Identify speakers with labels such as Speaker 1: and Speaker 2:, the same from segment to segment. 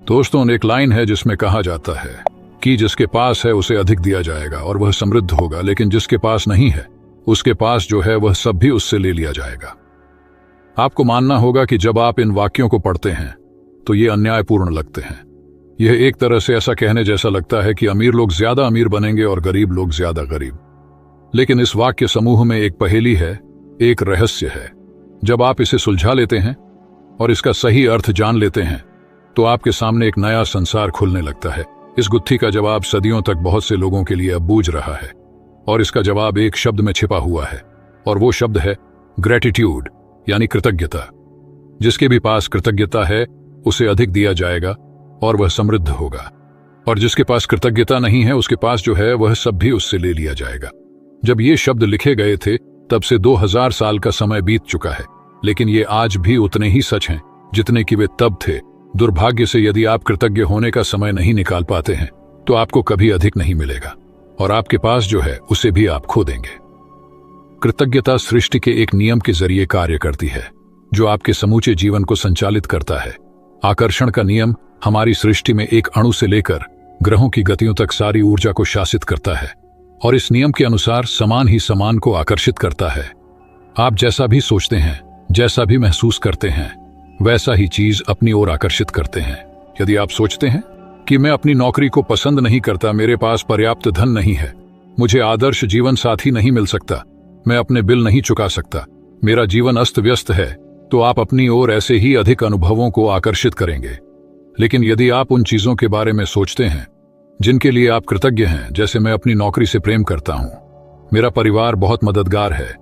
Speaker 1: दोस्तों, एक लाइन है जिसमें कहा जाता है कि जिसके पास है उसे अधिक दिया जाएगा और वह समृद्ध होगा, लेकिन जिसके पास नहीं है उसके पास जो है वह सब भी उससे ले लिया जाएगा। आपको मानना होगा कि जब आप इन वाक्यों को पढ़ते हैं तो ये अन्यायपूर्ण लगते हैं। यह एक तरह से ऐसा कहने जैसा लगता है कि अमीर लोग ज्यादा अमीर बनेंगे और गरीब लोग ज्यादा गरीब। लेकिन इस वाक्य समूह में एक पहेली है, एक रहस्य है। जब आप इसे सुलझा लेते हैं और इसका सही अर्थ जान लेते हैं तो आपके सामने एक नया संसार खुलने लगता है। इस गुत्थी का जवाब सदियों तक बहुत से लोगों के लिए अब बूझ रहा है और इसका जवाब एक शब्द में छिपा हुआ है, और वो शब्द है ग्रेटिट्यूड, यानी कृतज्ञता। जिसके भी पास कृतज्ञता है उसे अधिक दिया जाएगा और वह समृद्ध होगा, और जिसके पास कृतज्ञता नहीं है उसके पास जो है वह सब भी उससे ले लिया जाएगा। जब ये शब्द लिखे गए थे तब से 2000 साल का समय बीत चुका है, लेकिन ये आज भी उतने ही सच हैं जितने कि वे तब थे। दुर्भाग्य से यदि आप कृतज्ञ होने का समय नहीं निकाल पाते हैं तो आपको कभी अधिक नहीं मिलेगा, और आपके पास जो है उसे भी आप खो देंगे। कृतज्ञता सृष्टि के एक नियम के जरिए कार्य करती है जो आपके समूचे जीवन को संचालित करता है। आकर्षण का नियम हमारी सृष्टि में एक अणु से लेकर ग्रहों की गतियों तक सारी ऊर्जा को शासित करता है, और इस नियम के अनुसार समान ही समान को आकर्षित करता है। आप जैसा भी सोचते हैं, जैसा भी महसूस करते हैं, वैसा ही चीज अपनी ओर आकर्षित करते हैं। यदि आप सोचते हैं कि मैं अपनी नौकरी को पसंद नहीं करता, मेरे पास पर्याप्त धन नहीं है, मुझे आदर्श जीवन साथी नहीं मिल सकता, मैं अपने बिल नहीं चुका सकता, मेरा जीवन अस्त व्यस्त है, तो आप अपनी ओर ऐसे ही अधिक अनुभवों को आकर्षित करेंगे। लेकिन यदि आप उन चीजों के बारे में सोचते हैं जिनके लिए आप कृतज्ञ हैं, जैसे मैं अपनी नौकरी से प्रेम करता हूं, मेरा परिवार बहुत मददगार है,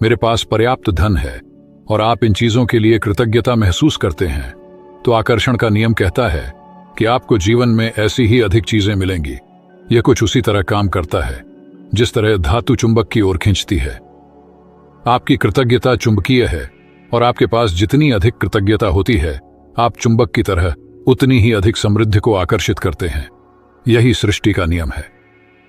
Speaker 1: मेरे पास पर्याप्त धन है, और आप इन चीजों के लिए कृतज्ञता महसूस करते हैं, तो आकर्षण का नियम कहता है कि आपको जीवन में ऐसी ही अधिक चीजें मिलेंगी। यह कुछ उसी तरह काम करता है जिस तरह धातु चुंबक की ओर खींचती है। आपकी कृतज्ञता चुंबकीय है, और आपके पास जितनी अधिक कृतज्ञता होती है, आप चुंबक की तरह उतनी ही अधिक समृद्धि को आकर्षित करते हैं। यही सृष्टि का नियम है।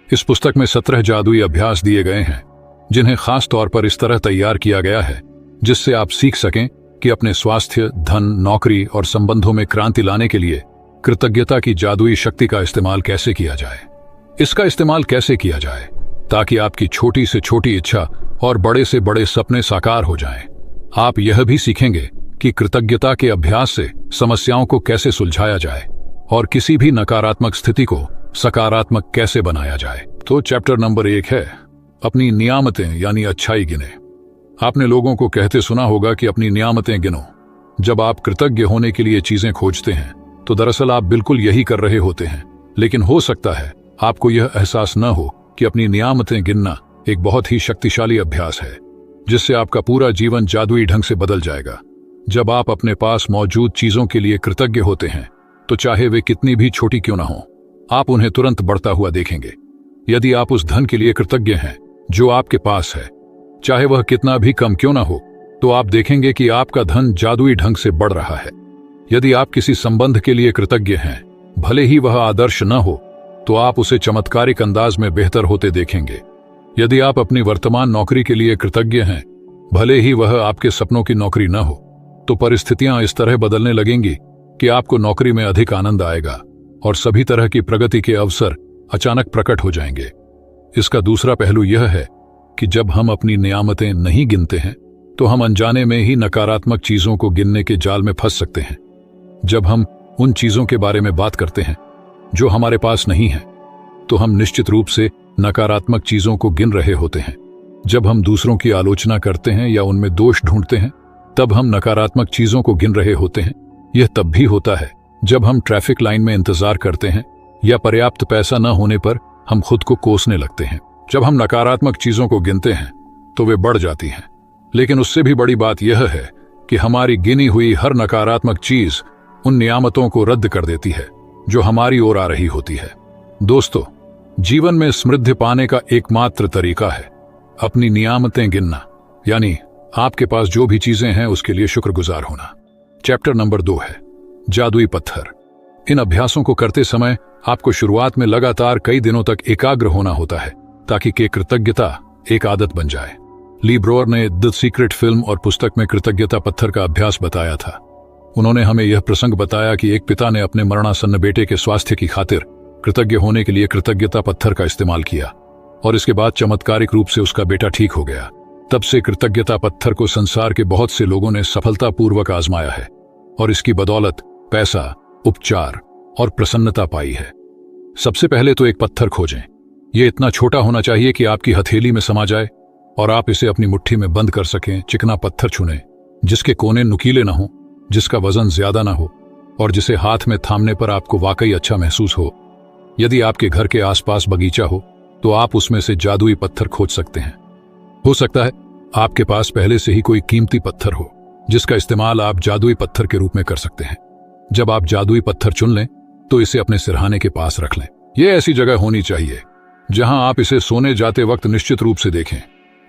Speaker 1: इस पुस्तक में 17 जादुई अभ्यास दिए गए हैं जिन्हें खास तौर पर इस तरह तैयार किया गया है जिससे आप सीख सकें कि अपने स्वास्थ्य, धन, नौकरी और संबंधों में क्रांति लाने के लिए कृतज्ञता की जादुई शक्ति का इस्तेमाल कैसे किया जाए। इसका इस्तेमाल कैसे किया जाए ताकि आपकी छोटी से छोटी इच्छा और बड़े से बड़े सपने साकार हो जाएं। आप यह भी सीखेंगे कि कृतज्ञता के अभ्यास से समस्याओं को कैसे सुलझाया जाए और किसी भी नकारात्मक स्थिति को सकारात्मक कैसे बनाया जाए। तो चैप्टर नंबर 1 है अपनी नियामतें यानी अच्छाई गिने। आपने लोगों को कहते सुना होगा कि अपनी नियामतें गिनो। जब आप कृतज्ञ होने के लिए चीजें खोजते हैं तो दरअसल आप बिल्कुल यही कर रहे होते हैं, लेकिन हो सकता है आपको यह एहसास न हो कि अपनी नियामतें गिनना एक बहुत ही शक्तिशाली अभ्यास है जिससे आपका पूरा जीवन जादुई ढंग से बदल जाएगा। जब आप अपने पास मौजूद चीजों के लिए कृतज्ञ होते हैं तो चाहे वे कितनी भी छोटी क्यों न हो, आप उन्हें तुरंत बढ़ता हुआ देखेंगे। यदि आप उस धन के लिए कृतज्ञ हैं जो आपके पास है, चाहे वह कितना भी कम क्यों ना हो, तो आप देखेंगे कि आपका धन जादुई ढंग से बढ़ रहा है। यदि आप किसी संबंध के लिए कृतज्ञ हैं, भले ही वह आदर्श न हो, तो आप उसे चमत्कारिक अंदाज में बेहतर होते देखेंगे। यदि आप अपनी वर्तमान नौकरी के लिए कृतज्ञ हैं, भले ही वह आपके सपनों की नौकरी न हो, तो परिस्थितियां इस तरह बदलने लगेंगी कि आपको नौकरी में अधिक आनंद आएगा और सभी तरह की प्रगति के अवसर अचानक प्रकट हो जाएंगे। इसका दूसरा पहलू यह है कि जब हम अपनी नियामतें नहीं गिनते हैं तो हम अनजाने में ही नकारात्मक चीजों को गिनने के जाल में फंस सकते हैं। जब हम उन चीजों के बारे में बात करते हैं जो हमारे पास नहीं है, तो हम निश्चित रूप से नकारात्मक चीजों को गिन रहे होते हैं। जब हम दूसरों की आलोचना करते हैं या उनमें दोष ढूंढते हैं, तब हम नकारात्मक चीजों को गिन रहे होते हैं। यह तब भी होता है जब हम ट्रैफिक लाइन में इंतजार करते हैं या पर्याप्त पैसा न होने पर हम खुद को कोसने लगते हैं। जब हम नकारात्मक चीजों को गिनते हैं तो वे बढ़ जाती हैं, लेकिन उससे भी बड़ी बात यह है कि हमारी गिनी हुई हर नकारात्मक चीज उन नियामतों को रद्द कर देती है जो हमारी ओर आ रही होती है। दोस्तों, जीवन में समृद्धि पाने का एकमात्र तरीका है अपनी नियामतें गिनना, यानी आपके पास जो भी चीजें हैं उसके लिए शुक्रगुजार होना। चैप्टर नंबर 2 है जादुई पत्थर। इन अभ्यासों को करते समय आपको शुरुआत में लगातार कई दिनों तक एकाग्र होना होता है ताकि कृतज्ञता एक आदत बन जाए। ली ब्रोअर ने द सीक्रेट फिल्म और पुस्तक में कृतज्ञता पत्थर का अभ्यास बताया था। उन्होंने हमें यह प्रसंग बताया कि एक पिता ने अपने मरणासन्न बेटे के स्वास्थ्य की खातिर कृतज्ञ होने के लिए कृतज्ञता पत्थर का इस्तेमाल किया और इसके बाद चमत्कारिक रूप से उसका बेटा ठीक हो गया। तब से कृतज्ञता पत्थर को संसार के बहुत से लोगों ने सफलतापूर्वक आजमाया है और इसकी बदौलत पैसा, उपचार और प्रसन्नता पाई है। सबसे पहले तो एक पत्थर खोजें। यह इतना छोटा होना चाहिए कि आपकी हथेली में समा जाए और आप इसे अपनी मुट्ठी में बंद कर सकें। चिकना पत्थर चुनें जिसके कोने नुकीले ना हो, जिसका वजन ज्यादा ना हो और जिसे हाथ में थामने पर आपको वाकई अच्छा महसूस हो। यदि आपके घर के आसपास बगीचा हो तो आप उसमें से जादुई पत्थर खोज सकते हैं। हो सकता है आपके पास पहले से ही कोई कीमती पत्थर हो जिसका इस्तेमाल आप जादुई पत्थर के रूप में कर सकते हैं। जब आप जादुई पत्थर चुन लें तो इसे अपने सिरहाने के पास रख लें। यह ऐसी जगह होनी चाहिए जहां आप इसे सोने जाते वक्त निश्चित रूप से देखें।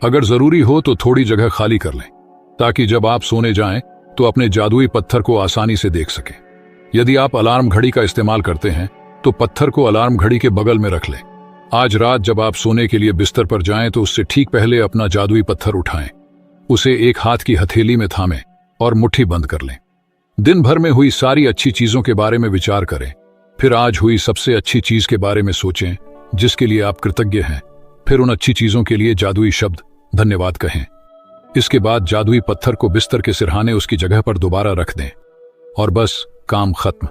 Speaker 1: अगर जरूरी हो तो थोड़ी जगह खाली कर लें ताकि जब आप सोने जाएं तो अपने जादुई पत्थर को आसानी से देख सकें। यदि आप अलार्म घड़ी का इस्तेमाल करते हैं तो पत्थर को अलार्म घड़ी के बगल में रख लें। आज रात जब आप सोने के लिए बिस्तर पर जाएं तो उससे ठीक पहले अपना जादुई पत्थर उठाएं, उसे एक हाथ की हथेली में थामें और मुट्ठी बंद कर लें। दिन भर में हुई सारी अच्छी चीजों के बारे में विचार करें, फिर आज हुई सबसे अच्छी चीज के बारे में सोचें जिसके लिए आप कृतज्ञ हैं। फिर उन अच्छी चीजों के लिए जादुई शब्द धन्यवाद कहें। इसके बाद जादुई पत्थर को बिस्तर के सिरहाने उसकी जगह पर दोबारा रख दें और बस काम खत्म।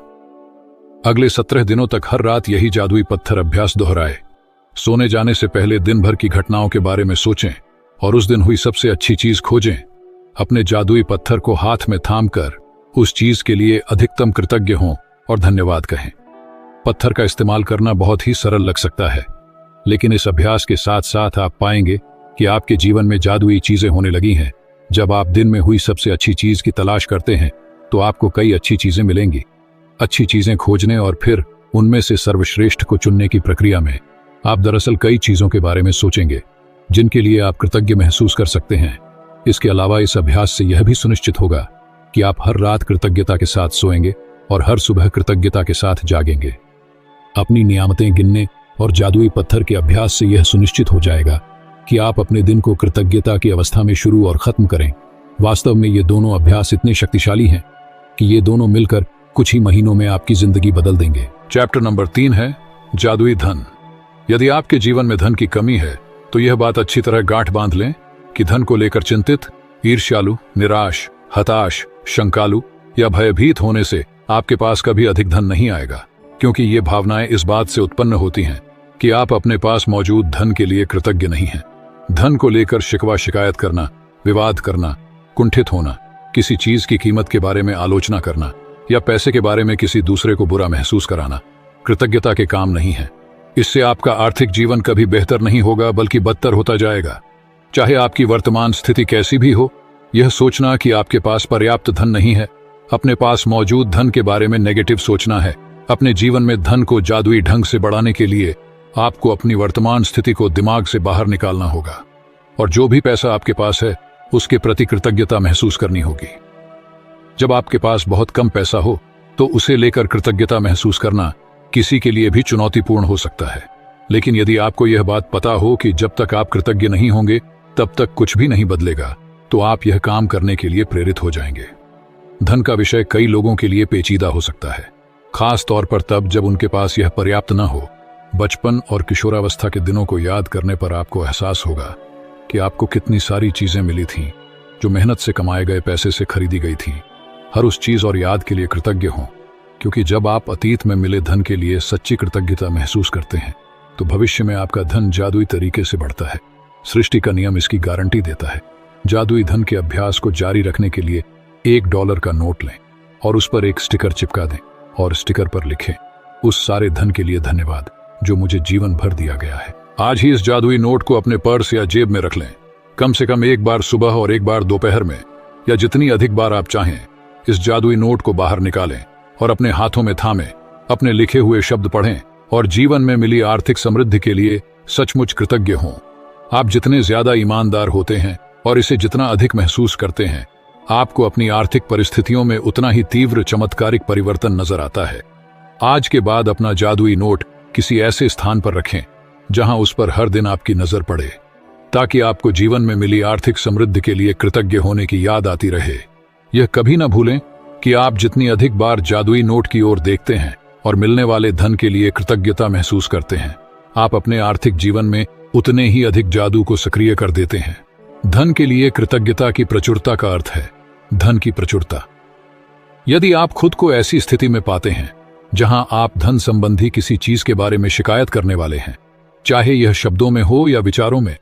Speaker 1: अगले 17 दिनों तक हर रात यही जादुई पत्थर अभ्यास दोहराए। सोने जाने से पहले दिन भर की घटनाओं के बारे में सोचें और उस दिन हुई सबसे अच्छी चीज खोजें। अपने जादुई पत्थर को हाथ में थामकर उस चीज के लिए अधिकतम कृतज्ञ हों और धन्यवाद कहें। पत्थर का इस्तेमाल करना बहुत ही सरल लग सकता है, लेकिन इस अभ्यास के साथ साथ आप पाएंगे कि आपके जीवन में जादुई चीजें होने लगी हैं। जब आप दिन में हुई सबसे अच्छी चीज की तलाश करते हैं तो आपको कई अच्छी चीजें मिलेंगी। अच्छी चीजें खोजने और फिर उनमें से सर्वश्रेष्ठ को चुनने की प्रक्रिया में आप दरअसल कई चीजों के बारे में सोचेंगे जिनके लिए आप कृतज्ञ महसूस कर सकते हैं। इसके अलावा इस अभ्यास से यह भी सुनिश्चित होगा कि आप हर रात कृतज्ञता के साथ सोएंगे और हर सुबह कृतज्ञता के साथ जागेंगे। अपनी नियामतें गिनने और जादुई पत्थर के अभ्यास से यह सुनिश्चित हो जाएगा कि आप अपने दिन को कृतज्ञता की अवस्था में शुरू और खत्म करें। वास्तव में ये दोनों अभ्यास इतने शक्तिशाली हैं कि ये दोनों मिलकर कुछ ही महीनों में आपकी जिंदगी बदल देंगे। चैप्टर नंबर 3 है जादुई धन। यदि आपके जीवन में धन की कमी है तो यह बात अच्छी तरह गांठ बांध लें कि धन को लेकर चिंतित, ईर्ष्यालु, निराश, हताश, शंकालु या भयभीत होने से आपके पास कभी अधिक धन नहीं आएगा, क्योंकि ये भावनाएं इस बात से उत्पन्न होती हैं कि आप अपने पास मौजूद धन के लिए कृतज्ञ नहीं हैं। धन को लेकर शिकवा शिकायत करना, विवाद करना, कुंठित होना, किसी चीज की कीमत के बारे में आलोचना करना या पैसे के बारे में किसी दूसरे को बुरा महसूस कराना कृतज्ञता के काम नहीं है। इससे आपका आर्थिक जीवन कभी बेहतर नहीं होगा बल्कि बदतर होता जाएगा। चाहे आपकी वर्तमान स्थिति कैसी भी हो, यह सोचना कि आपके पास पर्याप्त धन नहीं है, अपने पास मौजूद धन के बारे में नेगेटिव सोचना है। अपने जीवन में धन को जादुई ढंग से बढ़ाने के लिए आपको अपनी वर्तमान स्थिति को दिमाग से बाहर निकालना होगा और जो भी पैसा आपके पास है उसके प्रति कृतज्ञता महसूस करनी होगी। जब आपके पास बहुत कम पैसा हो तो उसे लेकर कृतज्ञता महसूस करना किसी के लिए भी चुनौतीपूर्ण हो सकता है, लेकिन यदि आपको यह बात पता हो कि जब तक आप कृतज्ञ नहीं होंगे तब तक कुछ भी नहीं बदलेगा, तो आप यह काम करने के लिए प्रेरित हो जाएंगे। धन का विषय कई लोगों के लिए पेचीदा हो सकता है, खास तौर पर तब जब उनके पास यह पर्याप्त न हो। बचपन और किशोरावस्था के दिनों को याद करने पर आपको एहसास होगा कि आपको कितनी सारी चीजें मिली थीं जो मेहनत से कमाए गए पैसे से खरीदी गई थीं। हर उस चीज और याद के लिए कृतज्ञ हों, क्योंकि जब आप अतीत में मिले धन के लिए सच्ची कृतज्ञता महसूस करते हैं तो भविष्य में आपका धन जादुई तरीके से बढ़ता है। सृष्टि का नियम इसकी गारंटी देता है। जादुई धन के अभ्यास को जारी रखने के लिए $1 का नोट लें और उस पर एक स्टिकर चिपका दें और स्टिकर पर लिखें, उस सारे धन के लिए धन्यवाद जो मुझे जीवन भर दिया गया है। आज ही इस जादुई नोट को अपने पर्स या जेब में रख लें। कम से कम एक बार सुबह और एक बार दोपहर में, या जितनी अधिक बार आप चाहें, इस जादुई नोट को बाहर निकालें और अपने हाथों में थामें। अपने लिखे हुए शब्द पढ़ें और जीवन में मिली आर्थिक समृद्धि के लिए सचमुच कृतज्ञ हों। आप जितने ज्यादा ईमानदार होते हैं और इसे जितना अधिक महसूस करते हैं, आपको अपनी आर्थिक परिस्थितियों में उतना ही तीव्र चमत्कारिक परिवर्तन नजर आता है। आज के बाद अपना जादुई नोट किसी ऐसे स्थान पर रखें जहां उस पर हर दिन आपकी नजर पड़े, ताकि आपको जीवन में मिली आर्थिक समृद्धि के लिए कृतज्ञ होने की याद आती रहे। यह कभी न भूलें कि आप जितनी अधिक बार जादुई नोट की ओर देखते हैं और मिलने वाले धन के लिए कृतज्ञता महसूस करते हैं, आप अपने आर्थिक जीवन में उतने ही अधिक जादू को सक्रिय कर देते हैं। धन के लिए कृतज्ञता की प्रचुरता का अर्थ है धन की प्रचुरता। यदि आप खुद को ऐसी स्थिति में पाते हैं जहां आप धन संबंधी किसी चीज के बारे में शिकायत करने वाले हैं, चाहे यह शब्दों में हो या विचारों में,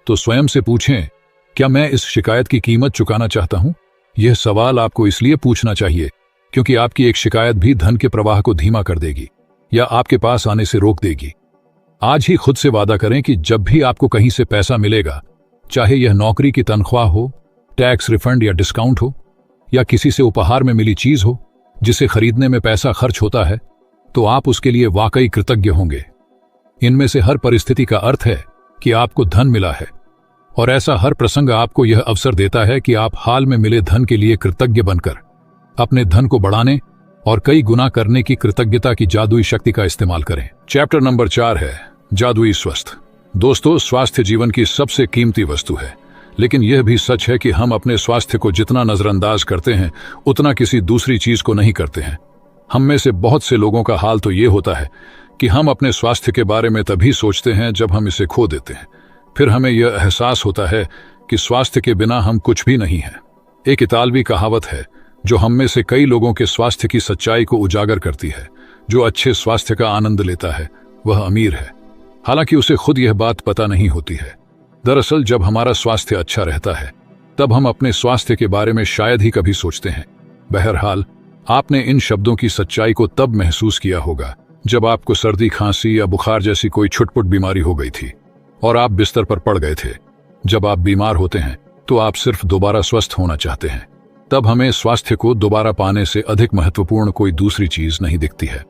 Speaker 1: तो स्वयं से पूछें, क्या मैं इस शिकायत की कीमत चुकाना चाहता हूं? यह सवाल आपको इसलिए पूछना चाहिए क्योंकि आपकी एक शिकायत भी धन के प्रवाह को धीमा कर देगी या आपके पास आने से रोक देगी। आज ही खुद से वादा करें कि जब भी आपको कहीं से पैसा मिलेगा, चाहे यह नौकरी की तनख्वाह हो, टैक्स रिफंड या डिस्काउंट हो, या किसी से उपहार में मिली चीज हो जिसे खरीदने में पैसा खर्च होता है, तो आप उसके लिए वाकई कृतज्ञ होंगे। इनमें से हर परिस्थिति का अर्थ है कि आपको धन मिला है, और ऐसा हर प्रसंग आपको यह अवसर देता है कि आप हाल में मिले धन के लिए कृतज्ञ बनकर अपने धन को बढ़ाने और कई गुना करने की कृतज्ञता की जादुई शक्ति का इस्तेमाल करें। चैप्टर नंबर 4 है जादुई स्वस्थ। दोस्तों, स्वास्थ्य जीवन की सबसे कीमती वस्तु है, लेकिन यह भी सच है कि हम अपने स्वास्थ्य को जितना नजरअंदाज करते हैं उतना किसी दूसरी चीज को नहीं करते हैं। हम में से बहुत से लोगों का हाल तो ये होता है कि हम अपने स्वास्थ्य के बारे में तभी सोचते हैं जब हम इसे खो देते हैं। फिर हमें यह एहसास होता है कि स्वास्थ्य के बिना हम कुछ भी नहीं हैं। एक इतालवी कहावत है जो हम में से कई लोगों के स्वास्थ्य की सच्चाई को उजागर करती है। जो अच्छे स्वास्थ्य का आनंद लेता है वह अमीर है, हालांकि उसे खुद यह बात पता नहीं होती है। दरअसल जब हमारा स्वास्थ्य अच्छा रहता है तब हम अपने स्वास्थ्य के बारे में शायद ही कभी सोचते हैं। बहरहाल, आपने इन शब्दों की सच्चाई को तब महसूस किया होगा जब आपको सर्दी, खांसी या बुखार जैसी कोई छुटपुट बीमारी हो गई थी और आप बिस्तर पर पड़ गए थे। जब आप बीमार होते हैं तो आप सिर्फ दोबारा स्वस्थ होना चाहते हैं। तब हमें स्वास्थ्य को दोबारा पाने से अधिक महत्वपूर्ण कोई दूसरी चीज नहीं दिखती है।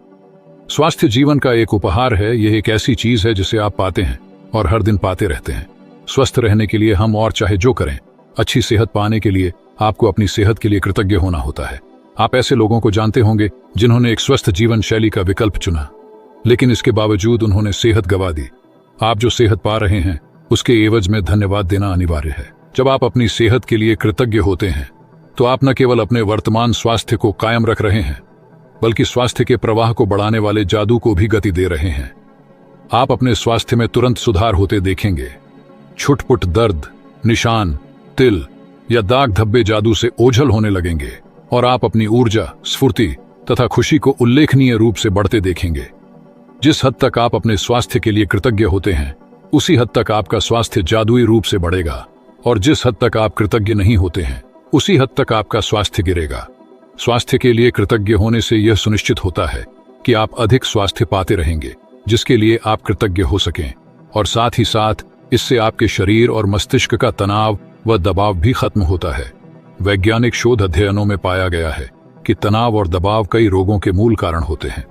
Speaker 1: स्वास्थ्य जीवन का एक उपहार है। यह एक ऐसी चीज है जिसे आप पाते हैं और हर दिन पाते रहते हैं। स्वस्थ रहने के लिए हम और चाहे जो करें, अच्छी सेहत पाने के लिए आपको अपनी सेहत के लिए कृतज्ञ होना होता है। आप ऐसे लोगों को जानते होंगे जिन्होंने एक स्वस्थ जीवन शैली का विकल्प चुना, लेकिन इसके बावजूद उन्होंने सेहत गंवा दी। आप जो सेहत पा रहे हैं उसके एवज में धन्यवाद देना अनिवार्य है। जब आप अपनी सेहत के लिए कृतज्ञ होते हैं तो आप न केवल अपने वर्तमान स्वास्थ्य को कायम रख रहे हैं, बल्कि स्वास्थ्य के प्रवाह को बढ़ाने वाले जादू को भी गति दे रहे हैं। आप अपने स्वास्थ्य में तुरंत सुधार होते देखेंगे। छुटपुट दर्द, निशान, तिल या दाग धब्बे जादू से ओझल होने लगेंगे और आप अपनी ऊर्जा, स्फूर्ति तथा खुशी को उल्लेखनीय रूप से बढ़ते देखेंगे। जिस हद तक आप अपने स्वास्थ्य के लिए कृतज्ञ होते हैं, उसी हद तक आपका स्वास्थ्य जादुई रूप से बढ़ेगा, और जिस हद तक आप कृतज्ञ नहीं होते हैं, उसी हद तक आपका स्वास्थ्य गिरेगा। स्वास्थ्य के लिए कृतज्ञ होने से यह सुनिश्चित होता है कि आप अधिक स्वास्थ्य पाते रहेंगे, जिसके लिए आप कृतज्ञ हो सकें, और साथ ही साथ इससे आपके शरीर और मस्तिष्क का तनाव व दबाव भी खत्म होता है। वैज्ञानिक शोध अध्ययनों में पाया गया है कि तनाव और दबाव कई रोगों के मूल कारण होते हैं।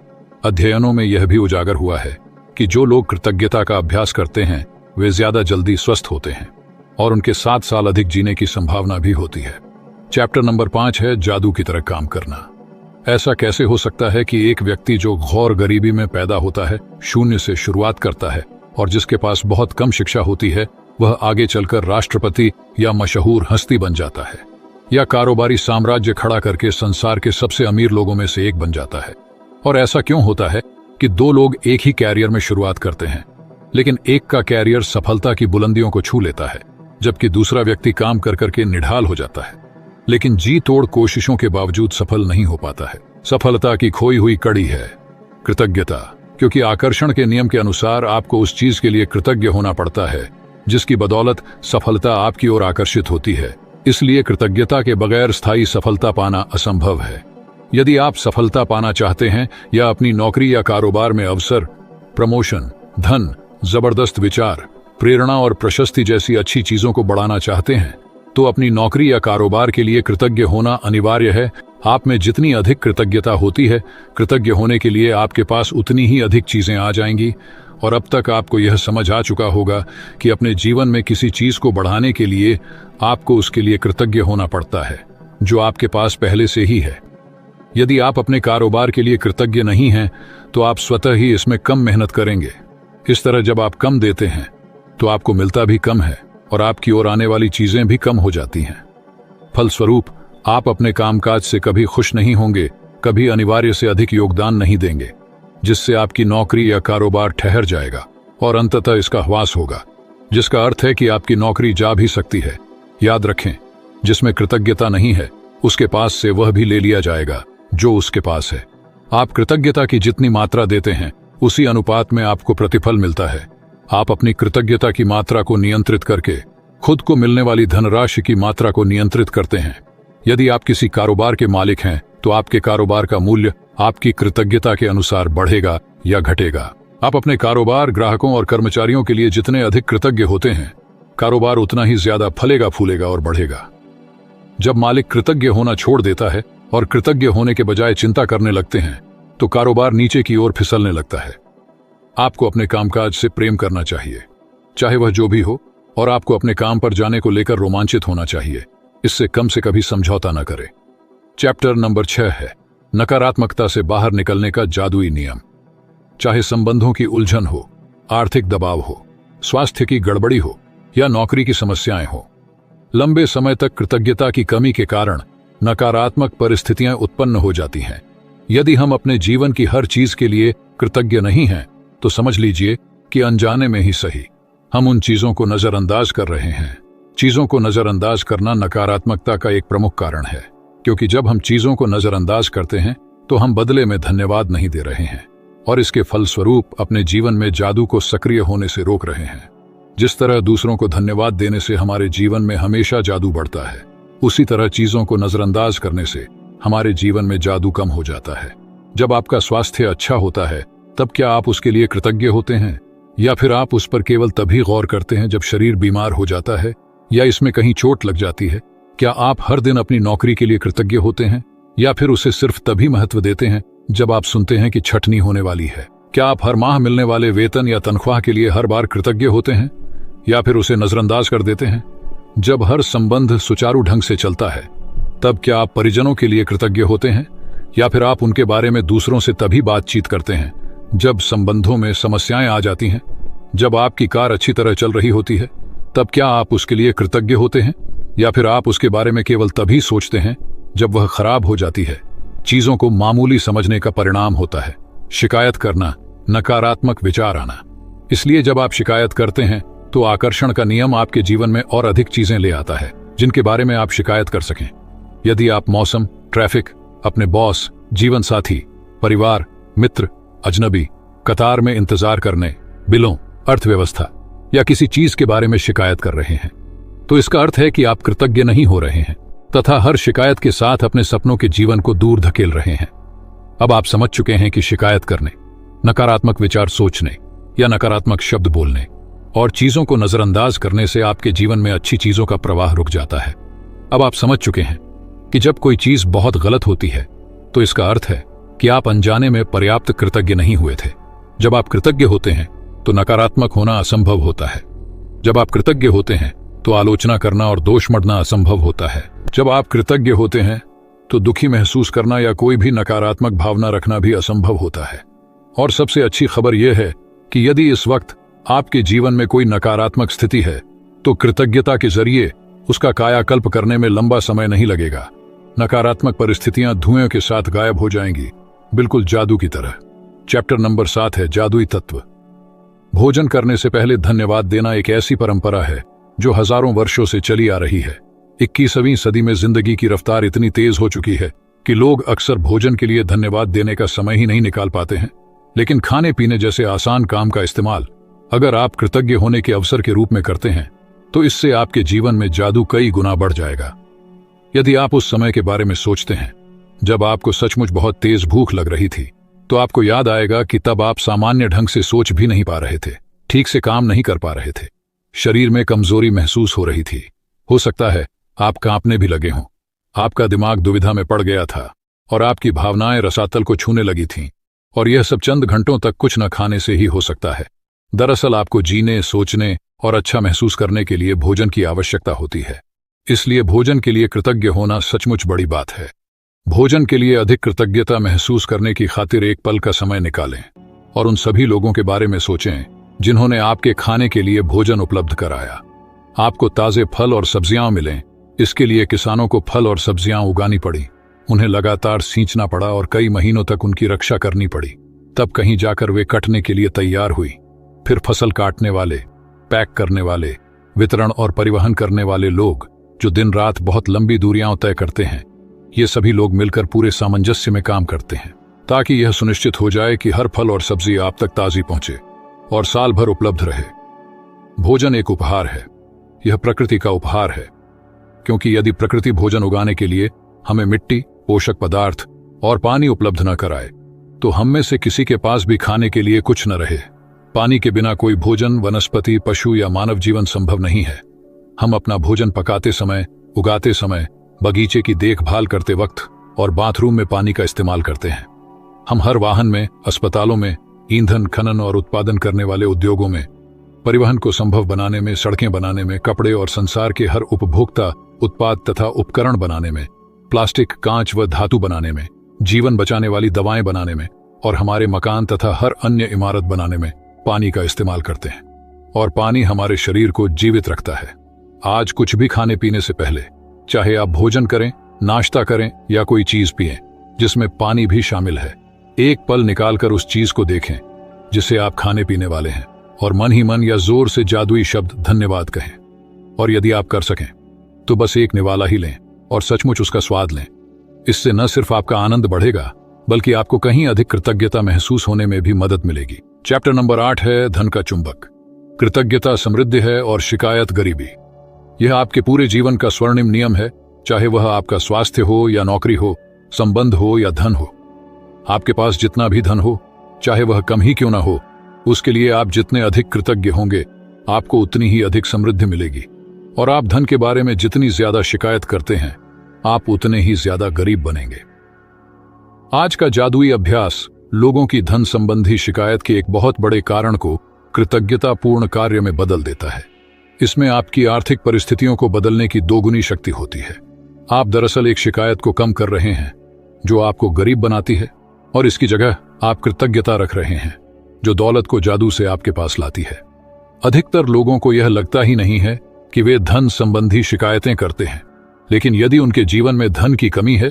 Speaker 1: अध्ययनों में यह भी उजागर हुआ है कि जो लोग कृतज्ञता का अभ्यास करते हैं वे ज्यादा जल्दी स्वस्थ होते हैं और उनके 7 साल अधिक जीने की संभावना भी होती है। चैप्टर नंबर 5 है जादू की तरह काम करना। ऐसा कैसे हो सकता है कि एक व्यक्ति जो घोर गरीबी में पैदा होता है, शून्य से शुरुआत करता है और जिसके पास बहुत कम शिक्षा होती है, वह आगे चलकर राष्ट्रपति या मशहूर हस्ती बन जाता है, या कारोबारी साम्राज्य खड़ा करके संसार के सबसे अमीर लोगों में से एक बन जाता है। और ऐसा क्यों होता है कि 2 लोग एक ही कैरियर में शुरुआत करते हैं, लेकिन एक का कैरियर सफलता की बुलंदियों को छू लेता है, जबकि दूसरा व्यक्ति काम कर करके निढाल हो जाता है, लेकिन जी तोड़ कोशिशों के बावजूद सफल नहीं हो पाता है। सफलता की खोई हुई कड़ी है कृतज्ञता, क्योंकि आकर्षण के नियम के अनुसार आपको उस चीज के लिए कृतज्ञ होना पड़ता है जिसकी बदौलत सफलता आपकी ओर आकर्षित होती है। इसलिए कृतज्ञता के बगैर स्थायी सफलता पाना असंभव है। यदि आप सफलता पाना चाहते हैं या अपनी नौकरी या कारोबार में अवसर, प्रमोशन, धन, जबरदस्त विचार, प्रेरणा और प्रशस्ति जैसी अच्छी चीजों को बढ़ाना चाहते हैं, तो अपनी नौकरी या कारोबार के लिए कृतज्ञ होना अनिवार्य है। आप में जितनी अधिक कृतज्ञता होती है, कृतज्ञ होने के लिए आपके पास उतनी ही अधिक चीजें आ जाएंगी। और अब तक आपको यह समझ आ चुका होगा कि अपने जीवन में किसी चीज को बढ़ाने के लिए आपको उसके लिए कृतज्ञ होना पड़ता है जो आपके पास पहले से ही है। यदि आप अपने कारोबार के लिए कृतज्ञ नहीं हैं, तो आप स्वतः ही इसमें कम मेहनत करेंगे। इस तरह जब आप कम देते हैं तो आपको मिलता भी कम है और आपकी ओर आने वाली चीजें भी कम हो जाती हैं। फलस्वरूप आप अपने कामकाज से कभी खुश नहीं होंगे, कभी अनिवार्य से अधिक योगदान नहीं देंगे, जिससे आपकी नौकरी या कारोबार ठहर जाएगा और अंततः इसका ह्रास होगा, जिसका अर्थ है कि आपकी नौकरी जा भी सकती है। याद रखें, जिसमें कृतज्ञता नहीं है उसके पास से वह भी ले लिया जाएगा जो उसके पास है। आप कृतज्ञता की जितनी मात्रा देते हैं उसी अनुपात में आपको प्रतिफल मिलता है। आप अपनी कृतज्ञता की मात्रा को नियंत्रित करके खुद को मिलने वाली धनराशि की मात्रा को नियंत्रित करते हैं। यदि आप किसी कारोबार के मालिक हैं तो आपके कारोबार का मूल्य आपकी कृतज्ञता के अनुसार बढ़ेगा या घटेगा। आप अपने कारोबार, ग्राहकों और कर्मचारियों के लिए जितने अधिक कृतज्ञ होते हैं, कारोबार उतना ही ज्यादा फलेगा, फूलेगा और बढ़ेगा। जब मालिक कृतज्ञ होना छोड़ देता है और कृतज्ञ होने के बजाय चिंता करने लगते हैं तो कारोबार नीचे की ओर फिसलने लगता है। आपको अपने कामकाज से प्रेम करना चाहिए, चाहे वह जो भी हो, और आपको अपने काम पर जाने को लेकर रोमांचित होना चाहिए। इससे कम से कभी समझौता न करें। चैप्टर नंबर 6 है नकारात्मकता से बाहर निकलने का जादुई नियम। चाहे संबंधों की उलझन हो, आर्थिक दबाव हो, स्वास्थ्य की गड़बड़ी हो या नौकरी की समस्याएं हो, लंबे समय तक कृतज्ञता की कमी के कारण नकारात्मक परिस्थितियां उत्पन्न हो जाती हैं। यदि हम अपने जीवन की हर चीज के लिए कृतज्ञ नहीं हैं तो समझ लीजिए कि अनजाने में ही सही हम उन चीजों को नजरअंदाज कर रहे हैं। चीजों को नजरअंदाज करना नकारात्मकता का एक प्रमुख कारण है, क्योंकि जब हम चीजों को नजरअंदाज करते हैं तो हम बदले में धन्यवाद नहीं दे रहे हैं और इसके फलस्वरूप अपने जीवन में जादू को सक्रिय होने से रोक रहे हैं। जिस तरह दूसरों को धन्यवाद देने से हमारे जीवन में हमेशा जादू बढ़ता है, उसी तरह चीजों को नजरअंदाज करने से हमारे जीवन में जादू कम हो जाता है। जब आपका स्वास्थ्य अच्छा होता है तब क्या आप उसके लिए कृतज्ञ होते हैं, या फिर आप उस पर केवल तभी गौर करते हैं जब शरीर बीमार हो जाता है या इसमें कहीं चोट लग जाती है? क्या आप हर दिन अपनी नौकरी के लिए कृतज्ञ होते हैं, या फिर उसे सिर्फ तभी महत्व देते हैं जब आप सुनते हैं कि छटनी होने वाली है? क्या आप हर माह मिलने वाले वेतन या तनख्वाह के लिए हर बार कृतज्ञ होते हैं, या फिर उसे नजरअंदाज कर देते हैं? जब हर संबंध सुचारू ढंग से चलता है तब क्या आप परिजनों के लिए कृतज्ञ होते हैं, या फिर आप उनके बारे में दूसरों से तभी बातचीत करते हैं जब संबंधों में समस्याएं आ जाती हैं? जब आपकी कार अच्छी तरह चल रही होती है तब क्या आप उसके लिए कृतज्ञ होते हैं, या फिर आप उसके बारे में केवल तभी सोचते हैं जब वह खराब हो जाती है? चीजों को मामूली समझने का परिणाम होता है शिकायत करना, नकारात्मक विचार आना। इसलिए जब आप शिकायत करते हैं तो आकर्षण का नियम आपके जीवन में और अधिक चीजें ले आता है जिनके बारे में आप शिकायत कर सकें। यदि आप मौसम, ट्रैफिक, अपने बॉस, जीवन साथी, परिवार, मित्र, अजनबी, कतार में इंतजार करने, बिलों, अर्थव्यवस्था या किसी चीज के बारे में शिकायत कर रहे हैं तो इसका अर्थ है कि आप कृतज्ञ नहीं हो रहे हैं तथा हर शिकायत के साथ अपने सपनों के जीवन को दूर धकेल रहे हैं। अब आप समझ चुके हैं कि शिकायत करने, नकारात्मक विचार सोचने या नकारात्मक शब्द बोलने और चीजों को नजरअंदाज करने से आपके जीवन में अच्छी चीजों का प्रवाह रुक जाता है। अब आप समझ चुके हैं कि जब कोई चीज बहुत गलत होती है तो इसका अर्थ है कि आप अनजाने में पर्याप्त कृतज्ञ नहीं हुए थे। जब आप कृतज्ञ होते हैं तो नकारात्मक होना असंभव होता है। जब आप कृतज्ञ होते हैं तो आलोचना करना और दोष मढ़ना असंभव होता है। जब आप कृतज्ञ होते हैं तो दुखी महसूस करना या कोई भी नकारात्मक भावना रखना भी असंभव होता है। और सबसे अच्छी खबर यह है कि यदि इस वक्त आपके जीवन में कोई नकारात्मक स्थिति है तो कृतज्ञता के जरिए उसका कायाकल्प करने में लंबा समय नहीं लगेगा। नकारात्मक परिस्थितियां धुएं के साथ गायब हो जाएंगी, बिल्कुल जादू की तरह। चैप्टर नंबर 7 है जादुई तत्व। भोजन करने से पहले धन्यवाद देना एक ऐसी परंपरा है जो हजारों वर्षों से चली आ रही है। 21वीं सदी में जिंदगी की रफ्तार इतनी तेज हो चुकी है कि लोग अक्सर भोजन के लिए धन्यवाद देने का समय ही नहीं निकाल पाते हैं। लेकिन खाने पीने जैसे आसान काम का इस्तेमाल अगर आप कृतज्ञ होने के अवसर के रूप में करते हैं तो इससे आपके जीवन में जादू कई गुना बढ़ जाएगा। यदि आप उस समय के बारे में सोचते हैं जब आपको सचमुच बहुत तेज भूख लग रही थी तो आपको याद आएगा कि तब आप सामान्य ढंग से सोच भी नहीं पा रहे थे, ठीक से काम नहीं कर पा रहे थे, शरीर में कमजोरी महसूस हो रही थी, हो सकता है आप कांपने भी लगे हों, आपका दिमाग दुविधा में पड़ गया था और आपकी भावनाएं रसातल को छूने लगी थीं, और यह सब चंद घंटों तक कुछ न खाने से ही हो सकता है। दरअसल आपको जीने, सोचने और अच्छा महसूस करने के लिए भोजन की आवश्यकता होती है। इसलिए भोजन के लिए कृतज्ञ होना सचमुच बड़ी बात है। भोजन के लिए अधिक कृतज्ञता महसूस करने की खातिर एक पल का समय निकालें और उन सभी लोगों के बारे में सोचें जिन्होंने आपके खाने के लिए भोजन उपलब्ध कराया। आपको ताजे फल और सब्जियां मिलें, इसके लिए किसानों को फल और सब्जियां उगानी पड़ी, उन्हें लगातार सींचना पड़ा और कई महीनों तक उनकी रक्षा करनी पड़ी। तब कहीं जाकर वे कटने के लिए तैयार हुई। फिर फसल काटने वाले, पैक करने वाले, वितरण और परिवहन करने वाले लोग, जो दिन रात बहुत लंबी दूरियां तय करते हैं, ये सभी लोग मिलकर पूरे सामंजस्य में काम करते हैं ताकि यह सुनिश्चित हो जाए कि हर फल और सब्जी आप तक ताजी पहुंचे और साल भर उपलब्ध रहे। भोजन एक उपहार है, यह प्रकृति का उपहार है, क्योंकि यदि प्रकृति भोजन उगाने के लिए हमें मिट्टी, पोषक पदार्थ और पानी उपलब्ध न कराए तो हम में से किसी के पास भी खाने के लिए कुछ न रहे। पानी के बिना कोई भोजन, वनस्पति, पशु या मानव जीवन संभव नहीं है। हम अपना भोजन पकाते समय, उगाते समय, बगीचे की देखभाल करते वक्त और बाथरूम में पानी का इस्तेमाल करते हैं। हम हर वाहन में, अस्पतालों में, ईंधन खनन और उत्पादन करने वाले उद्योगों में, परिवहन को संभव बनाने में, सड़कें बनाने में, कपड़े और संसार के हर उपभोक्ता उत्पाद तथा उपकरण बनाने में, प्लास्टिक, कांच व धातु बनाने में, जीवन बचाने वाली दवाएं बनाने में और हमारे मकान तथा हर अन्य इमारत बनाने में पानी का इस्तेमाल करते हैं। और पानी हमारे शरीर को जीवित रखता है। आज कुछ भी खाने पीने से पहले, चाहे आप भोजन करें, नाश्ता करें या कोई चीज पिएं जिसमें पानी भी शामिल है, एक पल निकालकर उस चीज को देखें जिसे आप खाने पीने वाले हैं और मन ही मन या जोर से जादुई शब्द धन्यवाद कहें। और यदि आप कर सकें तो बस एक निवाला ही लें और सचमुच उसका स्वाद लें। इससे न सिर्फ आपका आनंद बढ़ेगा बल्कि आपको कहीं अधिक कृतज्ञता महसूस होने में भी मदद मिलेगी। चैप्टर नंबर 8 है धन का चुंबक। कृतज्ञता समृद्धि है और शिकायत गरीबी। यह आपके पूरे जीवन का स्वर्णिम नियम है, चाहे वह आपका स्वास्थ्य हो या नौकरी हो, संबंध हो या धन हो। आपके पास जितना भी धन हो, चाहे वह कम ही क्यों ना हो, उसके लिए आप जितने अधिक कृतज्ञ होंगे, आपको उतनी ही अधिक समृद्धि मिलेगी। और आप धन के बारे में जितनी ज्यादा शिकायत करते हैं, आप उतने ही ज्यादा गरीब बनेंगे। आज का जादुई अभ्यास लोगों की धन संबंधी शिकायत के एक बहुत बड़े कारण को कृतज्ञतापूर्ण कार्य में बदल देता है। इसमें आपकी आर्थिक परिस्थितियों को बदलने की दोगुनी शक्ति होती है। आप दरअसल एक शिकायत को कम कर रहे हैं जो आपको गरीब बनाती है, और इसकी जगह आप कृतज्ञता रख रहे हैं जो दौलत को जादू से आपके पास लाती है। अधिकतर लोगों को यह लगता ही नहीं है कि वे धन संबंधी शिकायतें करते हैं, लेकिन यदि उनके जीवन में धन की कमी है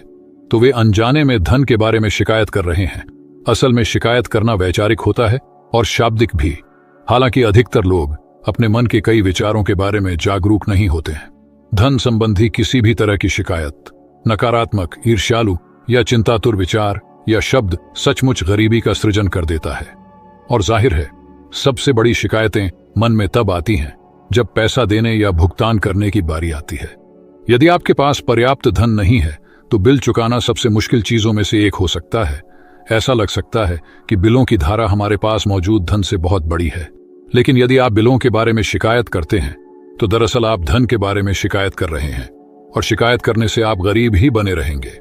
Speaker 1: तो वे अनजाने में धन के बारे में शिकायत कर रहे हैं। असल में शिकायत करना वैचारिक होता है और शाब्दिक भी। हालांकि अधिकतर लोग अपने मन के कई विचारों के बारे में जागरूक नहीं होते हैं। धन संबंधी किसी भी तरह की शिकायत, नकारात्मक, ईर्ष्यालु या चिंतातुर विचार या शब्द सचमुच गरीबी का सृजन कर देता है। और जाहिर है, सबसे बड़ी शिकायतें मन में तब आती हैं जब पैसा देने या भुगतान करने की बारी आती है। यदि आपके पास पर्याप्त धन नहीं है तो बिल चुकाना सबसे मुश्किल चीजों में से एक हो सकता है। ऐसा लग सकता है कि बिलों की धारा हमारे पास मौजूद धन से बहुत बड़ी है, लेकिन यदि आप बिलों के बारे में शिकायत करते हैं तो दरअसल आप धन के बारे में शिकायत कर रहे हैं, और शिकायत करने से आप गरीब ही बने रहेंगे।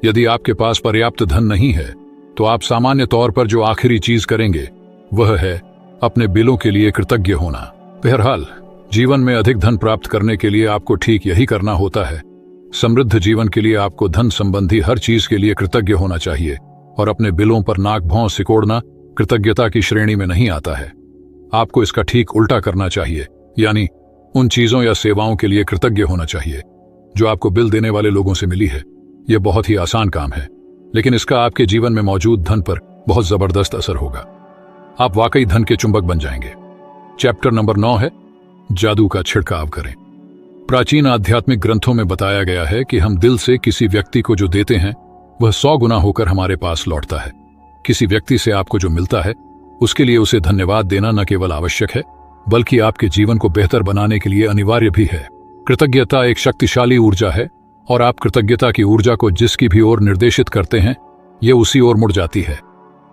Speaker 1: यदि आपके पास पर्याप्त धन नहीं है तो आप सामान्य तौर पर जो आखिरी चीज करेंगे वह है अपने बिलों के लिए कृतज्ञ होना। बहरहाल, जीवन में अधिक धन प्राप्त करने के लिए आपको ठीक यही करना होता है। समृद्ध जीवन के लिए आपको धन संबंधी हर चीज के लिए कृतज्ञ होना चाहिए, और अपने बिलों पर नाक भौं सिकोड़ना कृतज्ञता की श्रेणी में नहीं आता है। आपको इसका ठीक उल्टा करना चाहिए, यानी उन चीजों या सेवाओं के लिए कृतज्ञ होना चाहिए जो आपको बिल देने वाले लोगों से मिली है। यह बहुत ही आसान काम है, लेकिन इसका आपके जीवन में मौजूद धन पर बहुत जबरदस्त असर होगा। आप वाकई धन के चुंबक बन जाएंगे। चैप्टर नंबर 9 है जादू का छिड़काव करें। प्राचीन आध्यात्मिक ग्रंथों में बताया गया है कि हम दिल से किसी व्यक्ति को जो देते हैं वह 100 गुना होकर हमारे पास लौटता है। किसी व्यक्ति से आपको जो मिलता है उसके लिए उसे धन्यवाद देना न केवल आवश्यक है बल्कि आपके जीवन को बेहतर बनाने के लिए अनिवार्य भी है। कृतज्ञता एक शक्तिशाली ऊर्जा है, और आप कृतज्ञता की ऊर्जा को जिसकी भी ओर निर्देशित करते हैं यह उसी ओर मुड़ जाती है।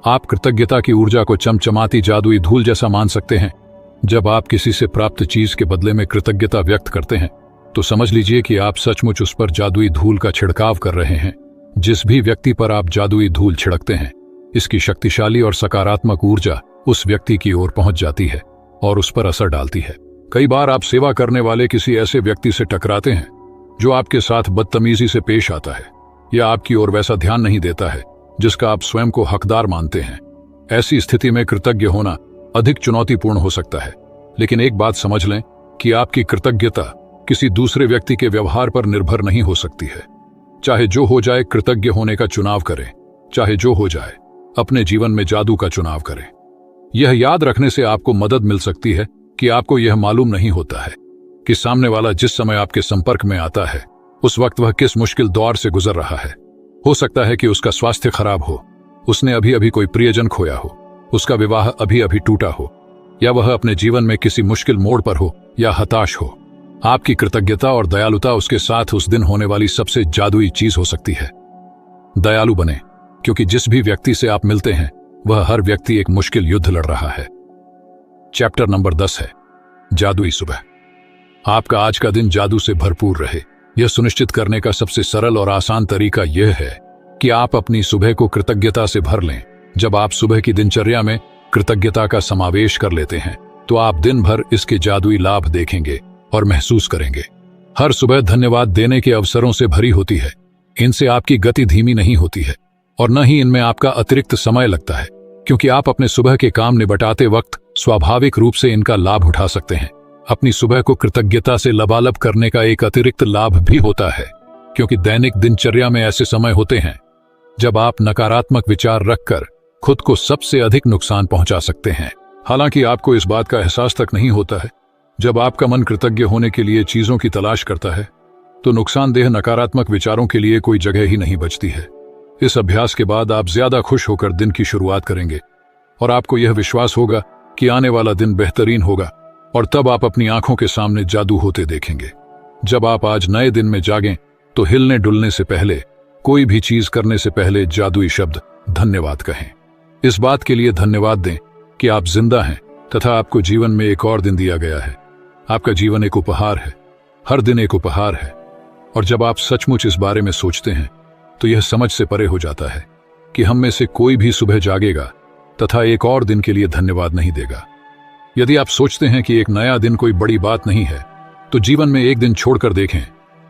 Speaker 1: आप कृतज्ञता की ऊर्जा को चमचमाती जादुई धूल जैसा मान सकते हैं। जब आप किसी से प्राप्त चीज के बदले में कृतज्ञता व्यक्त करते हैं तो समझ लीजिए कि आप सचमुच उस पर जादुई धूल का छिड़काव कर रहे हैं। जिस भी व्यक्ति पर आप जादुई धूल छिड़कते हैं, इसकी शक्तिशाली और सकारात्मक ऊर्जा उस व्यक्ति की ओर पहुंच जाती है और उस पर असर डालती है। कई बार आप सेवा करने वाले किसी ऐसे व्यक्ति से टकराते हैं जो आपके साथ बदतमीजी से पेश आता है या आपकी ओर वैसा ध्यान नहीं देता है जिसका आप स्वयं को हकदार मानते हैं। ऐसी स्थिति में कृतज्ञ होना अधिक चुनौतीपूर्ण हो सकता है, लेकिन एक बात समझ लें कि आपकी कृतज्ञता किसी दूसरे व्यक्ति के व्यवहार पर निर्भर नहीं हो सकती है। चाहे जो हो जाए, कृतज्ञ होने का चुनाव करें। चाहे जो हो जाए, अपने जीवन में जादू का चुनाव करें। यह याद रखने से आपको मदद मिल सकती है कि आपको यह मालूम नहीं होता है कि सामने वाला जिस समय आपके संपर्क में आता है उस वक्त वह किस मुश्किल दौर से गुजर रहा है। हो सकता है कि उसका स्वास्थ्य खराब हो, उसने अभी अभी कोई प्रियजन खोया हो, उसका विवाह अभी अभी टूटा हो, या वह अपने जीवन में किसी मुश्किल मोड़ पर हो या हताश हो। आपकी कृतज्ञता और दयालुता उसके साथ उस दिन होने वाली सबसे जादुई चीज हो सकती है। दयालु बने, क्योंकि जिस भी व्यक्ति से आप मिलते हैं वह हर व्यक्ति एक मुश्किल युद्ध लड़ रहा है। चैप्टर नंबर 10 है जादुई सुबह। आपका आज का दिन जादू से भरपूर रहे, यह सुनिश्चित करने का सबसे सरल और आसान तरीका यह है कि आप अपनी सुबह को कृतज्ञता से भर लें। जब आप सुबह की दिनचर्या में कृतज्ञता का समावेश कर लेते हैं तो आप दिन भर इसके जादुई लाभ देखेंगे और महसूस करेंगे। हर सुबह धन्यवाद देने के अवसरों से भरी होती है। इनसे आपकी गति धीमी नहीं होती है और न ही इनमें आपका अतिरिक्त समय लगता है, क्योंकि आप अपने सुबह के काम निपटाते वक्त स्वाभाविक रूप से इनका लाभ उठा सकते हैं। अपनी सुबह को कृतज्ञता से लबालब करने का एक अतिरिक्त लाभ भी होता है, क्योंकि दैनिक दिनचर्या में ऐसे समय होते हैं जब आप नकारात्मक विचार रखकर खुद को सबसे अधिक नुकसान पहुंचा सकते हैं। हालांकि आपको इस बात का एहसास तक नहीं होता है। जब आपका मन कृतज्ञ होने के लिए चीजों की तलाश करता है तो नुकसानदेह नकारात्मक विचारों के लिए कोई जगह ही नहीं बचती है। इस अभ्यास के बाद आप ज्यादा खुश होकर दिन की शुरुआत करेंगे और आपको यह विश्वास होगा कि आने वाला दिन बेहतरीन होगा, और तब आप अपनी आंखों के सामने जादू होते देखेंगे। जब आप आज नए दिन में जागें तो हिलने डुलने से पहले, कोई भी चीज करने से पहले जादुई शब्द धन्यवाद कहें। इस बात के लिए धन्यवाद दें कि आप जिंदा हैं तथा आपको जीवन में एक और दिन दिया गया है। आपका जीवन एक उपहार है, हर दिन एक उपहार है। और जब आप सचमुच इस बारे में सोचते हैं तो यह समझ से परे हो जाता है कि हम में से कोई भी सुबह जागेगा तथा एक और दिन के लिए धन्यवाद नहीं देगा। यदि आप सोचते हैं कि एक नया दिन कोई बड़ी बात नहीं है तो जीवन में एक दिन छोड़कर देखें।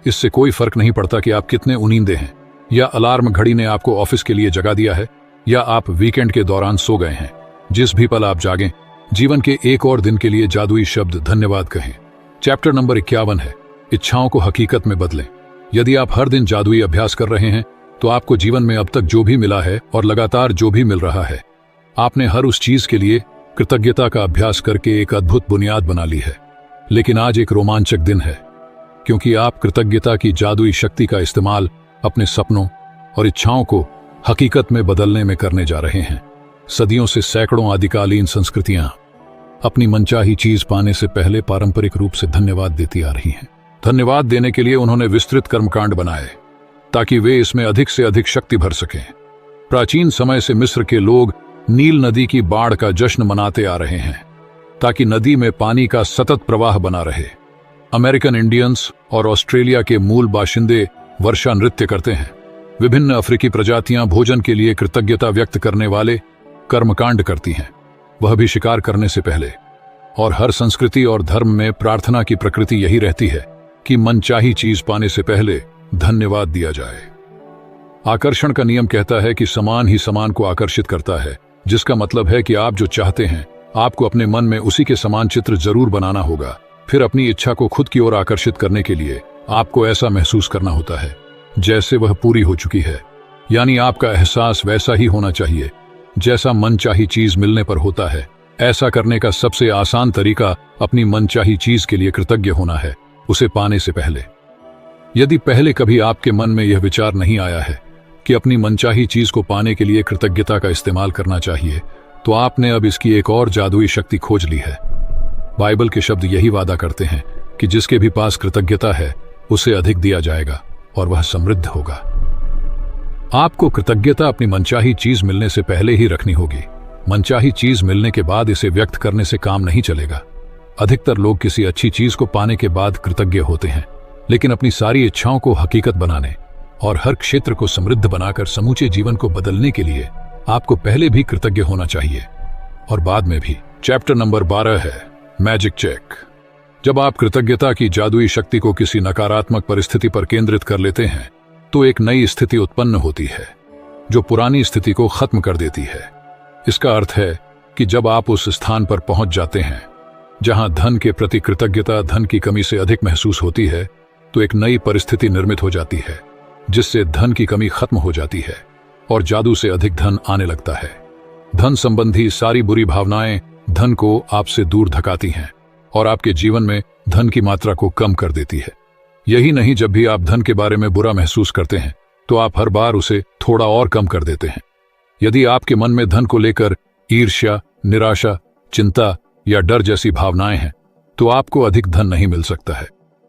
Speaker 1: इससे कोई फर्क नहीं पड़ता कि आप कितने उनींदे हैं, या अलार्म घड़ी ने आपको ऑफिस के लिए जगा दिया है, या आप वीकेंड के दौरान सो गए हैं। जिस भी पल आप जागें, जीवन के एक और दिन के लिए जादुई शब्द धन्यवाद कहें। चैप्टर नंबर 51 है इच्छाओं को हकीकत में बदलें। यदि आप हर दिन जादुई अभ्यास कर रहे हैं तो आपको जीवन में अब तक जो भी मिला है और लगातार जो भी मिल रहा है, आपने हर उस चीज के लिए कृतज्ञता का अभ्यास करके एक अद्भुत बुनियाद बना ली है। लेकिन आज एक रोमांचक दिन है, क्योंकि आप कृतज्ञता की जादुई शक्ति का इस्तेमाल अपने सपनों और इच्छाओं को हकीकत में बदलने में करने जा रहे हैं। सदियों से सैकड़ों आदिकालीन संस्कृतियां अपनी मनचाही चीज पाने से पहले पारंपरिक रूप से धन्यवाद देती आ रही हैं। धन्यवाद देने के लिए उन्होंने विस्तृत कर्मकांड बनाए ताकि वे इसमें अधिक से अधिक शक्ति भर सकें। प्राचीन समय से मिस्र के लोग नील नदी की बाढ़ का जश्न मनाते आ रहे हैं ताकि नदी में पानी का सतत प्रवाह बना रहे। अमेरिकन इंडियंस और ऑस्ट्रेलिया के मूल बाशिंदे वर्षा नृत्य करते हैं। विभिन्न अफ्रीकी प्रजातियां भोजन के लिए कृतज्ञता व्यक्त करने वाले कर्मकांड करती हैं, वह भी शिकार करने से पहले। और हर संस्कृति और धर्म में प्रार्थना की प्रकृति यही रहती है कि मनचाही चीज पाने से पहले धन्यवाद दिया जाए। आकर्षण का नियम कहता है कि समान ही समान को आकर्षित करता है, जिसका मतलब है कि आप जो चाहते हैं आपको अपने मन में उसी के समान चित्र जरूर बनाना होगा। फिर अपनी इच्छा को खुद की ओर आकर्षित करने के लिए आपको ऐसा महसूस करना होता है जैसे वह पूरी हो चुकी है। यानी आपका एहसास वैसा ही होना चाहिए जैसा मनचाही चीज मिलने पर होता है। ऐसा करने का सबसे आसान तरीका अपनी मनचाही चीज के लिए कृतज्ञ होना है, उसे पाने से पहले। यदि पहले कभी आपके मन में यह विचार नहीं आया है कि अपनी मनचाही चीज को पाने के लिए कृतज्ञता का इस्तेमाल करना चाहिए, तो आपने अब इसकी एक और जादुई शक्ति खोज ली है। बाइबल के शब्द यही वादा करते हैं कि जिसके भी पास कृतज्ञता है उसे अधिक दिया जाएगा और वह समृद्ध होगा। आपको कृतज्ञता अपनी मनचाही चीज मिलने से पहले ही रखनी होगी। मनचाही चीज मिलने के बाद इसे व्यक्त करने से काम नहीं चलेगा। अधिकतर लोग किसी अच्छी चीज को पाने के बाद कृतज्ञ होते हैं, लेकिन अपनी सारी इच्छाओं को हकीकत बनाने और हर क्षेत्र को समृद्ध बनाकर समूचे जीवन को बदलने के लिए आपको पहले भी कृतज्ञ होना चाहिए और बाद में भी। चैप्टर नंबर 12 है मैजिक चेक। जब आप कृतज्ञता की जादुई शक्ति को किसी नकारात्मक परिस्थिति पर केंद्रित कर लेते हैं तो एक नई स्थिति उत्पन्न होती है जो पुरानी स्थिति को खत्म कर देती है। इसका अर्थ है कि जब आप उस स्थान पर पहुंच जाते हैं जहां धन के प्रति कृतज्ञता धन की कमी से अधिक महसूस होती है, तो एक नई परिस्थिति निर्मित हो जाती है जिससे धन की कमी खत्म हो जाती है और जादू से अधिक धन आने लगता है। धन संबंधी सारी बुरी भावनाएं धन को आपसे दूर धकाती हैं और आपके जीवन में धन की मात्रा को कम कर देती है। यही नहीं, जब भी आप धन के बारे में बुरा महसूस करते हैं तो आप हर बार उसे थोड़ा और कम कर देते हैं। यदि आपके मन में धन को लेकर ईर्ष्या, निराशा, चिंता या डर जैसी भावनाएं हैं, तो आपको अधिक धन नहीं मिल सकता है।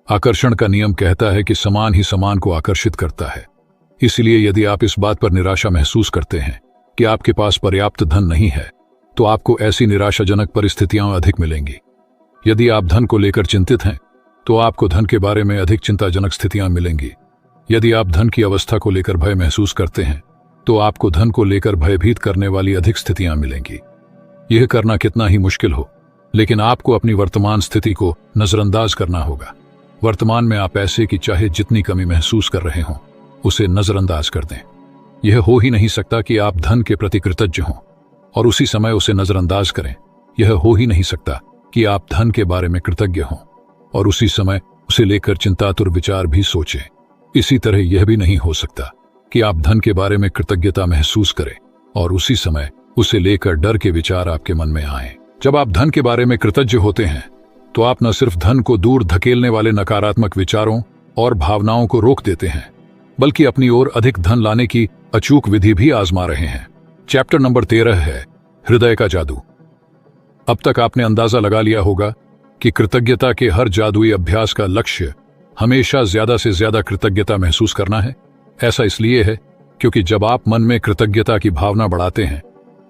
Speaker 1: आकर्षण का नियम कहता है कि समान ही समान को आकर्षित करता है। इसलिए यदि आप इस बात पर निराशा महसूस करते हैं कि आपके पास पर्याप्त धन नहीं है, तो आपको ऐसी निराशाजनक परिस्थितियां अधिक मिलेंगी। यदि आप धन को लेकर चिंतित हैं, तो आपको धन के बारे में अधिक चिंताजनक स्थितियां मिलेंगी। यदि आप धन की अवस्था को लेकर भय महसूस करते हैं, तो आपको धन को लेकर भयभीत करने वाली अधिक स्थितियां मिलेंगी। यह करना कितना ही मुश्किल हो, लेकिन आपको अपनी वर्तमान स्थिति को नजरअंदाज करना होगा। वर्तमान में आप पैसे की चाहे जितनी कमी महसूस कर रहे हों, उसे नजरअंदाज कर दें। यह हो ही नहीं सकता कि आप धन के प्रति कृतज्ञ हों और उसी समय उसे नजरअंदाज करें। यह हो ही नहीं सकता कि आप धन के बारे में कृतज्ञ हों और उसी समय उसे लेकर चिंतातुर विचार भी सोचें। इसी तरह यह भी नहीं हो सकता कि आप धन के बारे में कृतज्ञता महसूस करें और उसी समय उसे लेकर डर के विचार आपके मन में आएं। जब आप धन के बारे में कृतज्ञ होते हैं, तो आप न सिर्फ धन को दूर धकेलने वाले नकारात्मक विचारों और भावनाओं को रोक देते हैं, बल्कि अपनी ओर अधिक धन लाने की अचूक विधि भी आजमा रहे हैं। चैप्टर नंबर 13 है हृदय का जादू। अब तक आपने अंदाजा लगा लिया होगा कि कृतज्ञता के हर जादुई अभ्यास का लक्ष्य हमेशा ज्यादा से ज्यादा कृतज्ञता महसूस करना है। ऐसा इसलिए है क्योंकि जब आप मन में कृतज्ञता की भावना बढ़ाते हैं,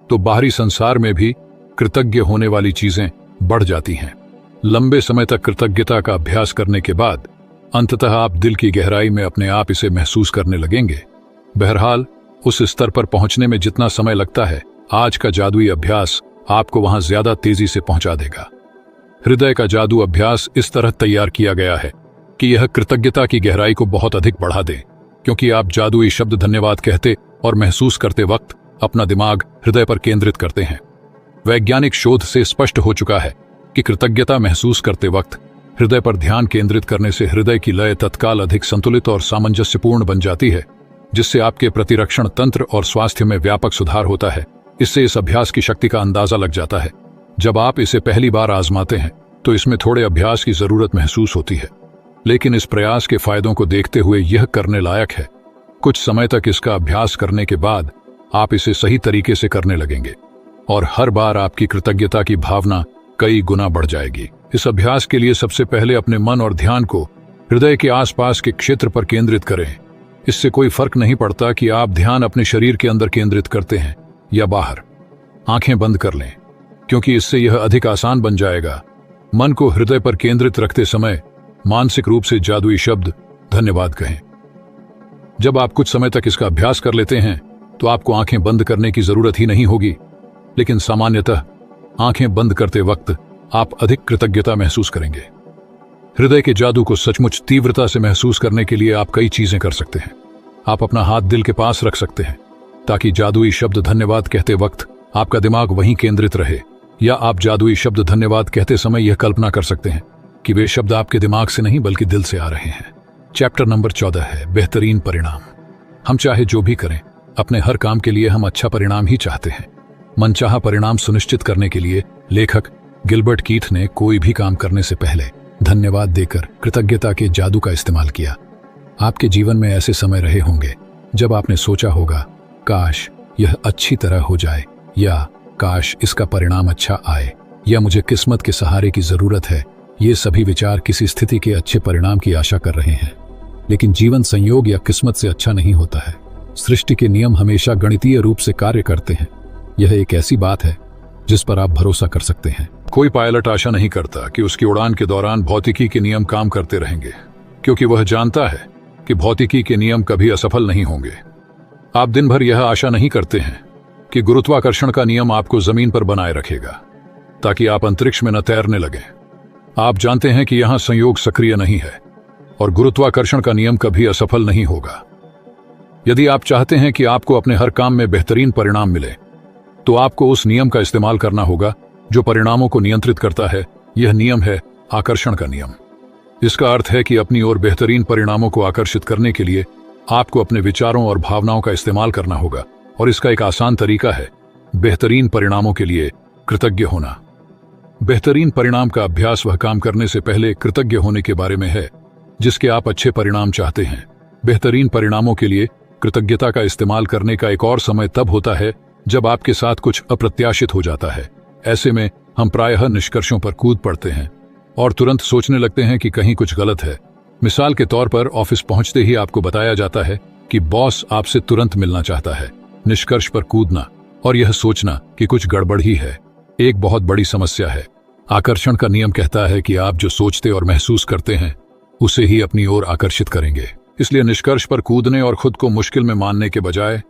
Speaker 1: तो बाहरी संसार में भी कृतज्ञ होने वाली चीजें बढ़ जाती हैं। लंबे समय तक कृतज्ञता का अभ्यास करने के बाद अंततः आप दिल की गहराई में अपने आप इसे महसूस करने लगेंगे। बहरहाल, उस स्तर पर पहुंचने में जितना समय लगता है, आज का जादुई अभ्यास आपको वहां ज्यादा तेजी से पहुंचा देगा। हृदय का जादू अभ्यास इस तरह तैयार किया गया है कि यह कृतज्ञता की गहराई को बहुत अधिक बढ़ा दे, क्योंकि आप जादुई शब्द धन्यवाद कहते और महसूस करते वक्त अपना दिमाग हृदय पर केंद्रित करते हैं। वैज्ञानिक शोध से स्पष्ट हो चुका है कि कृतज्ञता महसूस करते वक्त हृदय पर ध्यान केंद्रित करने से हृदय की लय तत्काल अधिक संतुलित और सामंजस्यपूर्ण बन जाती है, जिससे आपके प्रतिरक्षण तंत्र और स्वास्थ्य में व्यापक सुधार होता है। इससे इस अभ्यास की शक्ति का अंदाजा लग जाता है। जब आप इसे पहली बार आजमाते हैं, तो इसमें थोड़े अभ्यास की जरूरत महसूस होती है, लेकिन इस प्रयास के फायदों को देखते हुए यह करने लायक है। कुछ समय तक इसका अभ्यास करने के बाद आप इसे सही तरीके से करने लगेंगे और हर बार आपकी कृतज्ञता की भावना कई गुना बढ़ जाएगी। इस अभ्यास के लिए सबसे पहले अपने मन और ध्यान को हृदय के आसपास के क्षेत्र पर केंद्रित करें। इससे कोई फर्क नहीं पड़ता कि आप ध्यान अपने शरीर के अंदर केंद्रित करते हैं या बाहर। आंखें बंद कर लें, क्योंकि इससे यह अधिक आसान बन जाएगा। मन को हृदय पर केंद्रित रखते समय मानसिक रूप से जादुई शब्द धन्यवाद कहें। जब आप कुछ समय तक इसका अभ्यास कर लेते हैं, तो आपको आंखें बंद करने की जरूरत ही नहीं होगी, लेकिन सामान्यतः आंखें बंद करते वक्त आप अधिक कृतज्ञता महसूस करेंगे। हृदय के जादू को सचमुच तीव्रता से महसूस करने के लिए आप कई चीजें कर सकते हैं। आप अपना हाथ दिल के पास रख सकते हैं ताकि जादुई शब्द धन्यवाद कहते वक्त आपका दिमाग वहीं केंद्रित रहे, या आप जादुई शब्द धन्यवाद कहते समय यह कल्पना कर सकते हैं कि वे शब्द आपके दिमाग से नहीं बल्कि दिल से आ रहे हैं। चैप्टर नंबर 14 है बेहतरीन परिणाम। हम चाहे जो भी करें, अपने हर काम के लिए हम अच्छा परिणाम ही चाहते हैं। मनचाहा परिणाम सुनिश्चित करने के लिए लेखक गिलबर्ट कीथ ने कोई भी काम करने से पहले धन्यवाद देकर कृतज्ञता के जादू का इस्तेमाल किया। आपके जीवन में ऐसे समय रहे होंगे जब आपने सोचा होगा, काश यह अच्छी तरह हो जाए, या काश इसका परिणाम अच्छा आए, या मुझे किस्मत के सहारे की जरूरत है। ये सभी विचार किसी स्थिति के अच्छे परिणाम की आशा कर रहे हैं, लेकिन जीवन संयोग या किस्मत से अच्छा नहीं होता है। सृष्टि के नियम हमेशा गणितीय रूप से कार्य करते हैं। यह एक ऐसी बात है जिस पर आप भरोसा कर सकते हैं। कोई पायलट आशा नहीं करता कि उसकी उड़ान के दौरान भौतिकी के नियम काम करते रहेंगे, क्योंकि वह जानता है कि भौतिकी के नियम कभी असफल नहीं होंगे। आप दिन भर यह आशा नहीं करते हैं कि गुरुत्वाकर्षण का नियम आपको जमीन पर बनाए रखेगा ताकि आप अंतरिक्ष में न तैरने लगें। आप जानते हैं कि यहां संयोग सक्रिय नहीं है और गुरुत्वाकर्षण का नियम कभी असफल नहीं होगा। यदि आप चाहते हैं कि आपको अपने हर काम में बेहतरीन परिणाम मिले, तो आपको उस नियम का इस्तेमाल करना होगा जो परिणामों को नियंत्रित करता है यह नियम है आकर्षण का नियम। इसका अर्थ है कि अपनी ओर बेहतरीन परिणामों को आकर्षित करने के लिए आपको अपने विचारों और भावनाओं का इस्तेमाल करना होगा, और इसका एक आसान तरीका है बेहतरीन परिणामों के लिए कृतज्ञ होना। बेहतरीन परिणाम का अभ्यास वह काम करने से पहले कृतज्ञ होने के बारे में है जिसके आप अच्छे परिणाम चाहते हैं। बेहतरीन परिणामों के लिए कृतज्ञता का इस्तेमाल करने का एक और समय तब होता है जब आपके साथ कुछ अप्रत्याशित हो जाता है। ऐसे में हम प्रायः निष्कर्षों पर कूद पड़ते हैं और तुरंत सोचने लगते हैं कि कहीं कुछ गलत है। मिसाल के तौर पर ऑफिस पहुंचते ही आपको बताया जाता है कि बॉस आपसे तुरंत मिलना चाहता है। निष्कर्ष पर कूदना और यह सोचना कि कुछ गड़बड़ ही है एक बहुत बड़ी समस्या है। आकर्षण का नियम कहता है कि आप जो सोचते और महसूस करते हैं उसे ही अपनी ओर आकर्षित करेंगे। इसलिए निष्कर्ष पर कूदने और खुद को मुश्किल में मानने के बजाय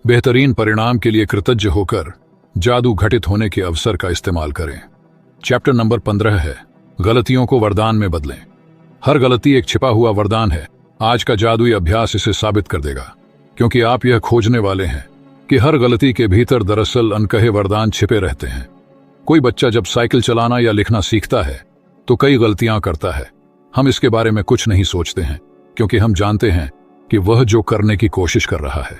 Speaker 1: बेहतरीन परिणाम के लिए कृतज्ञ होकर जादू घटित होने के अवसर का इस्तेमाल करें। चैप्टर नंबर 15 है गलतियों को वरदान में बदलें। हर गलती एक छिपा हुआ वरदान है। आज का जादुई अभ्यास इसे साबित कर देगा, क्योंकि आप यह खोजने वाले हैं कि हर गलती के भीतर दरअसल अनकहे वरदान छिपे रहते हैं। कोई बच्चा जब साइकिल चलाना या लिखना सीखता है तो कई गलतियां करता है। हम इसके बारे में कुछ नहीं सोचते हैं, क्योंकि हम जानते हैं कि वह जो करने की कोशिश कर रहा है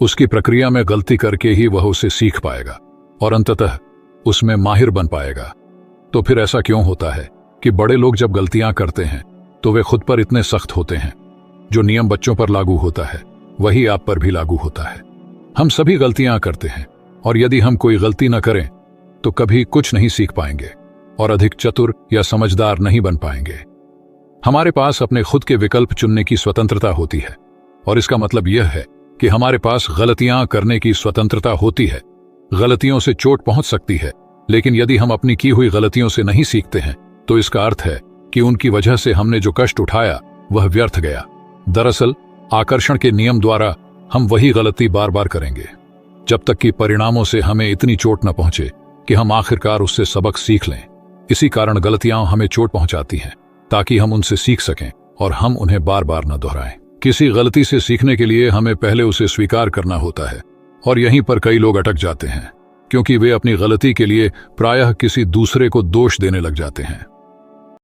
Speaker 1: उसकी प्रक्रिया में गलती करके ही वह उसे सीख पाएगा और अंततः उसमें माहिर बन पाएगा। तो फिर ऐसा क्यों होता है कि बड़े लोग जब गलतियां करते हैं तो वे खुद पर इतने सख्त होते हैं? जो नियम बच्चों पर लागू होता है वही आप पर भी लागू होता है। हम सभी गलतियां करते हैं, और यदि हम कोई गलती न करें तो कभी कुछ नहीं सीख पाएंगे और अधिक चतुर या समझदार नहीं बन पाएंगे। हमारे पास अपने खुद के विकल्प चुनने की स्वतंत्रता होती है, और इसका मतलब यह है कि हमारे पास गलतियां करने की स्वतंत्रता होती है। गलतियों से चोट पहुंच सकती है, लेकिन यदि हम अपनी की हुई गलतियों से नहीं सीखते हैं तो इसका अर्थ है कि उनकी वजह से हमने जो कष्ट उठाया वह व्यर्थ गया। दरअसल आकर्षण के नियम द्वारा हम वही गलती बार बार करेंगे जब तक कि परिणामों से हमें इतनी चोट न पहुंचे कि हम आखिरकार उससे सबक सीख लें। इसी कारण गलतियां हमें चोट पहुंचाती हैं, ताकि हम उनसे सीख सकें और हम उन्हें बार बार न दोहराएं। किसी गलती से सीखने के लिए हमें पहले उसे स्वीकार करना होता है, और यहीं पर कई लोग अटक जाते हैं, क्योंकि वे अपनी गलती के लिए प्रायः किसी दूसरे को दोष देने लग जाते हैं।